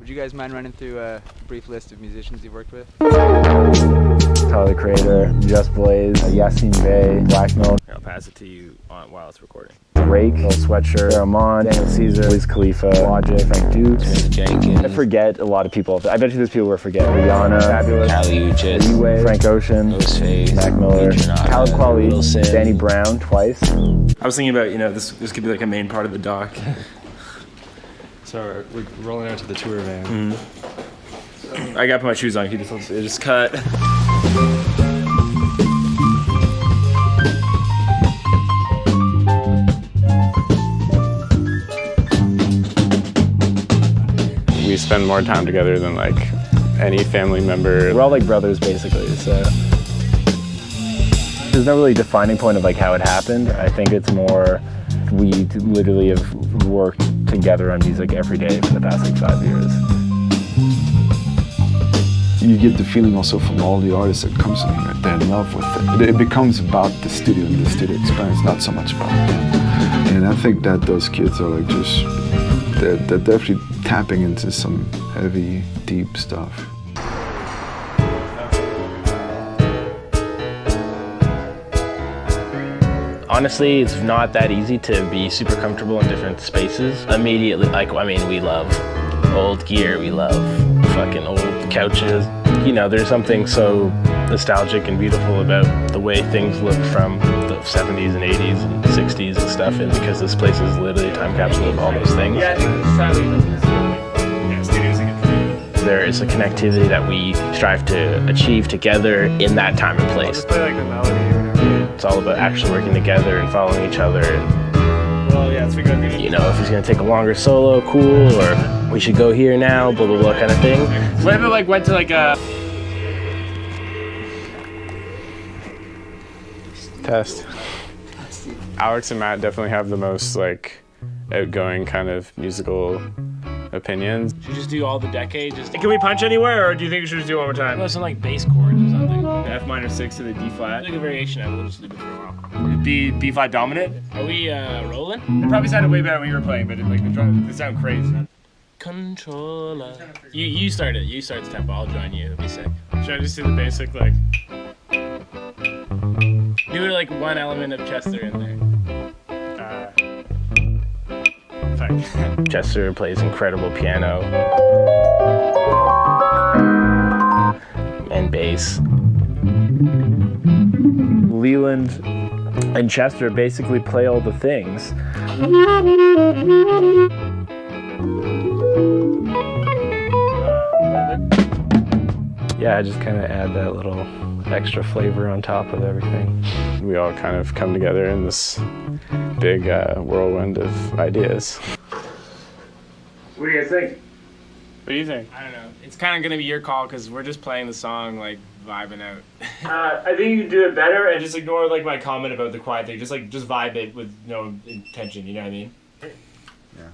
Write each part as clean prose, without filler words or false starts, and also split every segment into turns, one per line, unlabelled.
Would you guys mind running through a brief list of musicians you've worked with?
Tyler the Creator, Just Blaze, Yasin Bey, Black Milk.
I'll pass it to you while it's recording.
Rake, Lil Sweatshirt, Rahman, Daniel Caesar, Wiz Khalifa, Logic, Frank Dukes,
Jenkins.
I forget a lot of people. I bet you there's people we're forgetting. Rihanna, Fabulous,
Kali Uchis,
Leeway, Frank Ocean,
Ghostface,
Mac Miller, Khaled Kweli,
Wilson,
Danny Brown twice.
I was thinking about, this could be like a main part of the doc.
So we're rolling out to the tour van.
I gotta put my shoes on. Can you just cut?
We spend more time together than like any family member.
We're all like brothers basically, so. There's no really defining point of like how it happened. I think it's more, we literally have worked together on music every day for the past like 5 years.
You get the feeling also from all the artists that comes in here, they're in love with it. It becomes about the studio and the studio experience, not so much about it. And I think that those kids are like just, they're definitely tapping into some heavy, deep stuff.
Honestly, it's not that easy to be super comfortable in different spaces. Immediately, we love old gear, we love fucking old couches. There's something so nostalgic and beautiful about the way things look from the 70s and 80s and 60s and stuff, and because this place is literally a time capsule of all those things. There is a connectivity that we strive to achieve together in that time and place. It's all about actually working together and following each other. If he's gonna take a longer solo, cool, or we should go here now, blah blah blah kind of thing.
What if it went to like a
Test. Alex and Matt definitely have the most like outgoing kind of musical opinions.
Should we just do all the decades?
Can we punch anywhere, or do you think we should just do it one more time?
Some like bass chords or something.
The F minor 6 to the D flat.
Like a variation of it, we'll just leave it for a while.
B flat dominant.
Are we rolling?
It probably sounded way better when you were playing, but the drum, it sounded crazy.
Controller. You start it. You start the tempo. I'll join you. It'll be sick.
Should I just do the basic like?
Do it like one element of Chester in there. Chester plays incredible piano and bass.
Leland and Chester basically play all the things. Yeah, I just kind of add that little extra flavor on top of everything.
We all kind of come together in this big whirlwind of ideas.
What do you guys think? What do you think?
I don't know. It's kind of gonna be your call because we're just playing the song, like vibing out.
I think you can do it better and just ignore like my comment about the quiet thing. Just vibe it with no intention. You know what I mean?
Yeah.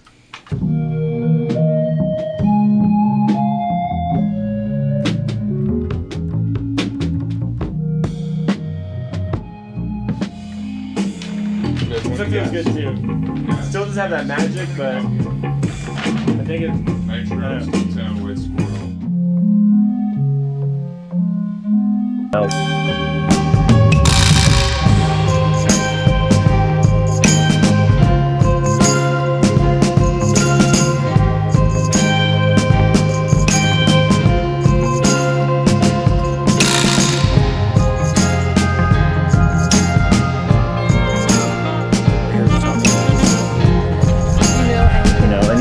This one feels good too. Still doesn't have that magic, but I think it's.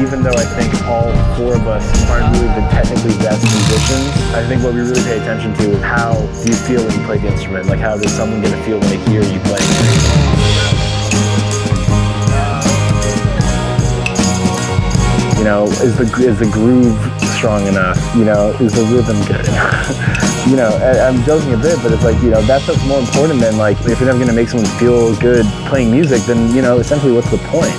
Even though I think all four of us aren't really the technically best musicians, I think what we really pay attention to is how do you feel when you play the instrument? Like how does someone get a feel when they hear you playing it? Is the groove strong enough? Is the rhythm good enough? I'm joking a bit, but it's like, that's what's more important than like, if you're never gonna make someone feel good playing music, then, essentially what's the point?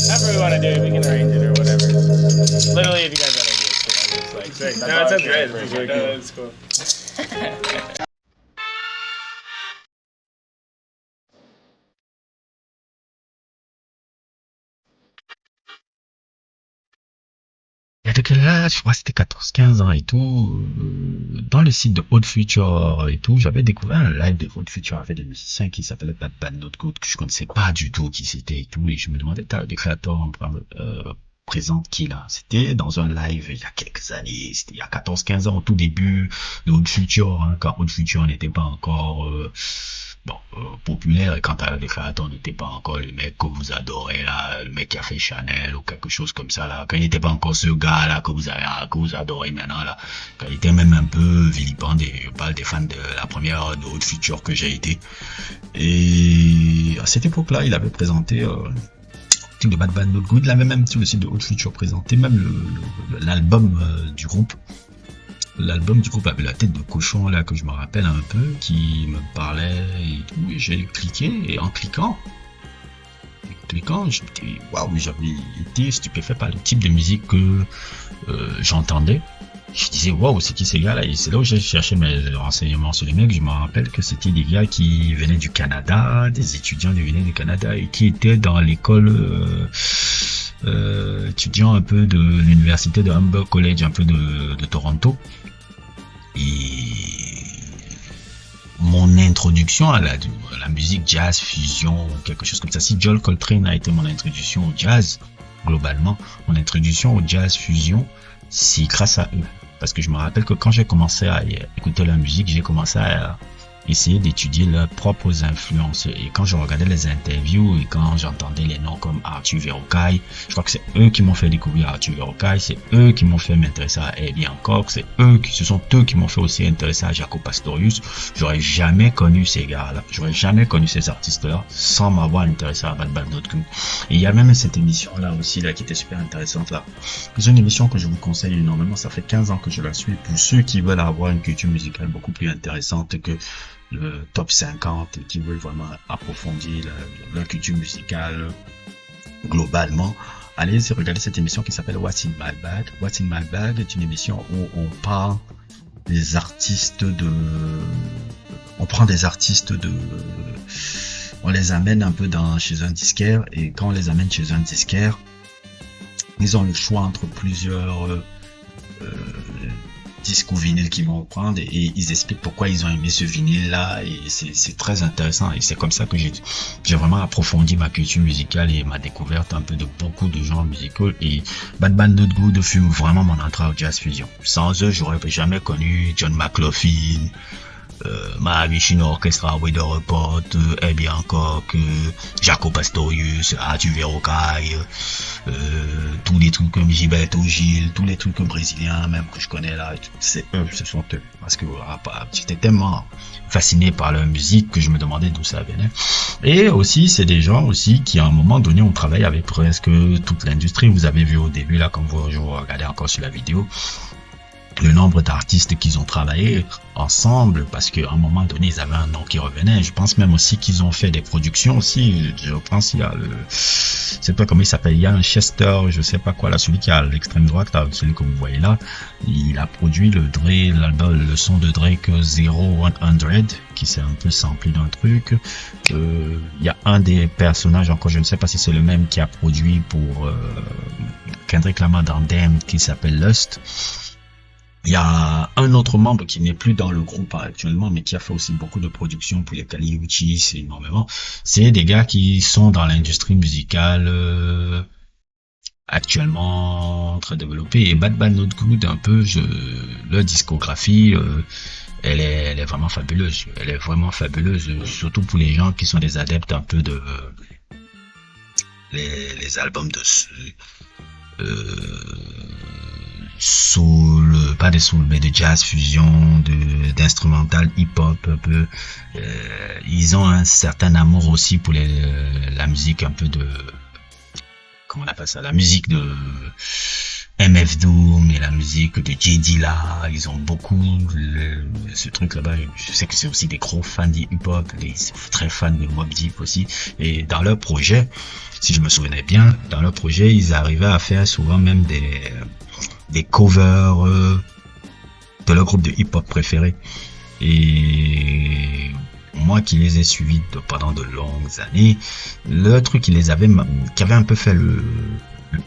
However we want to do it, we can arrange it or whatever. Literally, if you guys have ideas.
sick.
No,
That's
it sounds
okay.
great. It's really cool.
That's cool.
Il y a de quel âge? Je crois que c'était 14-15 ans et tout. Dans le site de Odd Future et tout, j'avais découvert un live de Odd Future avec des musiciens qui s'appelaient Bad Bad Not Good, que je connaissais pas du tout qui c'était et tout. Et je me demandais, t'as le créateur présente qui là? C'était dans un live il y a quelques années, c'était il y a 14-15 ans au tout début de Odd Future, hein, quand Odd Future n'était pas encore populaire et quand le créateur n'était pas encore le mec que vous adorez là, le mec qui a fait Chanel ou quelque chose comme ça là, quand il n'était pas encore ce gars là que vous adorez maintenant là, quand il était même un peu vilipendé. Je parle des fans de la première de Odd Future que j'ai été. Et à cette époque là, il avait présenté de Bad Bad Not Good, il avait même sur le site de Odd Future présenté même l'album du groupe. L'album du groupe avait la tête de cochon là que je me rappelle un peu, qui me parlait et tout, et j'ai cliqué, et en cliquant, j'étais waouh, j'avais été stupéfait par le type de musique que j'entendais. Je disais waouh, c'est qui ces gars là? Et c'est là où j'ai cherché mes renseignements sur les mecs. Je me rappelle que c'était des gars qui venaient du Canada, des étudiants qui venaient du Canada et qui étaient dans l'école étudiant un peu de l'université de Humber College, un peu de Toronto. Et mon introduction à la musique jazz, fusion, quelque chose comme ça, si Joel Coltrane a été mon introduction au jazz, globalement, mon introduction au jazz fusion, c'est grâce à eux. Parce que je me rappelle que quand j'ai commencé à écouter la musique, j'ai commencé à essayer d'étudier leurs propres influences. Et quand je regardais les interviews et quand j'entendais les noms comme Arthur Verocai, je crois que c'est eux qui m'ont fait découvrir Arthur Verocai, c'est eux qui m'ont fait m'intéresser à Herbie Hancock, ce sont eux qui m'ont fait aussi intéresser à Jaco Pastorius. J'aurais jamais connu ces gars-là, j'aurais jamais connu ces artistes-là sans m'avoir intéressé à Bad Bad Not Good. Et il y a même cette émission-là aussi, là, qui était super intéressante, là. C'est une émission que je vous conseille énormément, ça fait 15 ans que je la suis, pour ceux qui veulent avoir une culture musicale beaucoup plus intéressante que le top 50, qui veulent vraiment approfondir la culture musicale globalement. Allez regarder cette émission qui s'appelle What's in My Bag. What's in My Bag est une émission où on parle des artistes on prend des artistes on les amène un peu chez un disquaire, et quand on les amène chez un disquaire, ils ont le choix entre plusieurs disques ou vinyles qu'ils vont prendre, et ils expliquent pourquoi ils ont aimé ce vinyle là, et c'est très intéressant, et c'est comme ça que j'ai vraiment approfondi ma culture musicale et ma découverte un peu de beaucoup de genres musicaux. Et Bad Bad Not Good fut vraiment mon entrée au jazz fusion. Sans eux, j'aurais jamais connu John McLaughlin, Mahavishnu Orchestra, Weather Report, Herbie Hancock, Jaco Pastorius, Arthur Verocai, tous les trucs comme Gilberto Gil, tous les trucs brésiliens même que je connais là, c'est eux, ce sont eux. Parce que j'étais tellement fasciné par leur musique que je me demandais d'où ça venait. Et aussi, c'est des gens aussi qui à un moment donné ont travaillé avec presque toute l'industrie. Vous avez vu au début là, quand vous regardez encore sur la vidéo, le nombre d'artistes qu'ils ont travaillé ensemble, parce qu'à un moment donné ils avaient un nom qui revenait. Je pense même aussi qu'ils ont fait des productions aussi. Je pense qu'il y a c'est pas comment il s'appelle, il y a un Chester, je sais pas quoi là, celui qui a l'extrême droite là, celui que vous voyez là, il a produit l'album, le son de Drake 0100, qui s'est un peu samplé d'un truc. Il y a un des personnages encore, je ne sais pas si c'est le même, qui a produit pour Kendrick Lamar dans Damn, qui s'appelle Lust. Il y a un autre membre qui n'est plus dans le groupe actuellement, mais qui a fait aussi beaucoup de productions pour les Kali Uchis, c'est énormément. C'est des gars qui sont dans l'industrie musicale actuellement très développée. Et Bad Bad Not Good, un peu, leur discographie, elle est vraiment fabuleuse. Elle est vraiment fabuleuse, surtout pour les gens qui sont des adeptes un peu de les albums de soul, pas de soul mais de jazz fusion, d'instrumental hip-hop un peu. Ils ont un certain amour aussi pour la musique un peu de, comment on appelle ça, la musique de MF Doom et la musique de J Dilla. Ils ont beaucoup ce truc là-bas. Je sais que c'est aussi des gros fans de hip-hop, ils sont très fans de Mobb Deep aussi. Et dans leur projet, si je me souvenais bien, dans leur projet, ils arrivaient à faire souvent même des covers de leur groupe de hip-hop préféré. Et moi qui les ai suivis pendant de longues années, le truc qui avait un peu fait le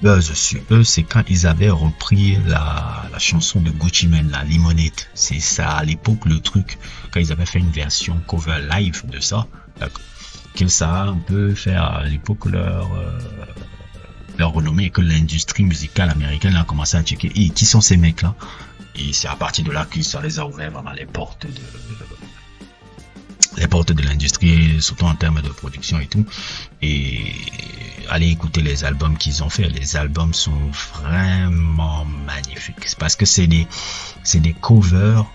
buzz sur eux, c'est quand ils avaient repris la chanson de Gucci Mane, la Lemonade. C'est ça à l'époque le truc, quand ils avaient fait une version cover live de ça, que ça a un peu fait à l'époque leur renommée, et que l'industrie musicale américaine a commencé à checker et qui sont ces mecs là, et c'est à partir de là que ça les a ouvert vraiment les portes de l'industrie, surtout en termes de production et tout. Et allez écouter les albums qu'ils ont fait, les albums sont vraiment magnifiques. C'est parce que c'est des covers,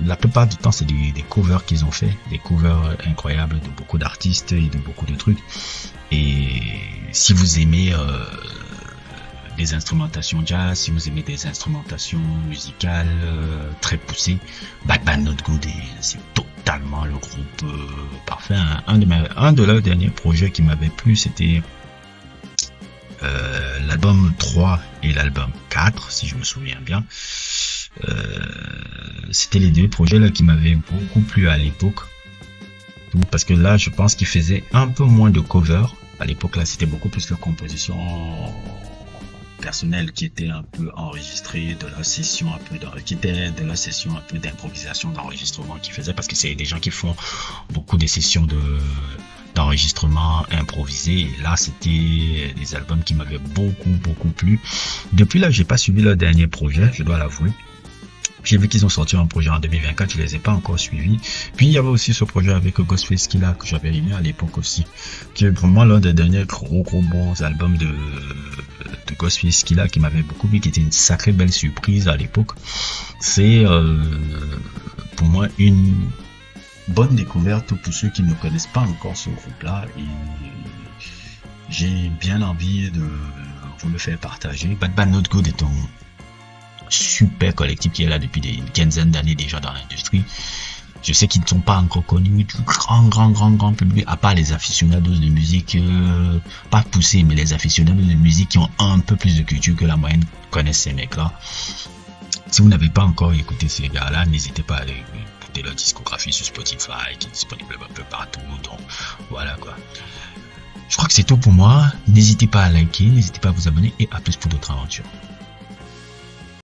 la plupart du temps c'est des covers qu'ils ont fait, des covers incroyables de beaucoup d'artistes et de beaucoup de trucs. Et si vous aimez des instrumentations jazz, si vous aimez des instrumentations musicales très poussées, Bad Bad Not Good, c'est totalement le groupe parfait. Un de leurs derniers projets qui m'avait plu, c'était l'album 3 et l'album 4, si je me souviens bien. C'était les deux projets là qui m'avaient beaucoup plu à l'époque, parce que là je pense qu'ils faisaient un peu moins de covers. À l'époque là c'était beaucoup plus de composition personnelle qui était un peu enregistrée, de la session un peu d'improvisation, d'enregistrement qu'ils faisaient, parce que c'est des gens qui font beaucoup de sessions d'enregistrement improvisé. Et là c'était des albums qui m'avaient beaucoup plu. Depuis là j'ai pas suivi leur dernier projet, je dois l'avouer. J'ai vu qu'ils ont sorti un projet en 2024, je les ai pas encore suivis. Puis il y avait aussi ce projet avec Ghostface Killah que j'avais aimé à l'époque aussi, qui est pour moi l'un des derniers gros bons albums de Ghostface Killah qui m'avait beaucoup plu, qui était une sacrée belle surprise à l'époque. C'est pour moi une bonne découverte pour ceux qui ne connaissent pas encore ce groupe-là, et j'ai bien envie de vous le faire partager. Bad Bad Not Good est un super collectif qui est là depuis une quinzaine d'années déjà dans l'industrie. Je sais qu'ils ne sont pas encore connus du grand public, à part les aficionados de musique, pas poussés, mais les aficionados de musique qui ont un peu plus de culture que la moyenne connaissent ces mecs-là. Si vous n'avez pas encore écouté ces gars-là, n'hésitez pas à aller écouter leur discographie sur Spotify, qui est disponible un peu partout. Donc voilà quoi. Je crois que c'est tout pour moi. N'hésitez pas à liker, n'hésitez pas à vous abonner, et à plus pour d'autres aventures.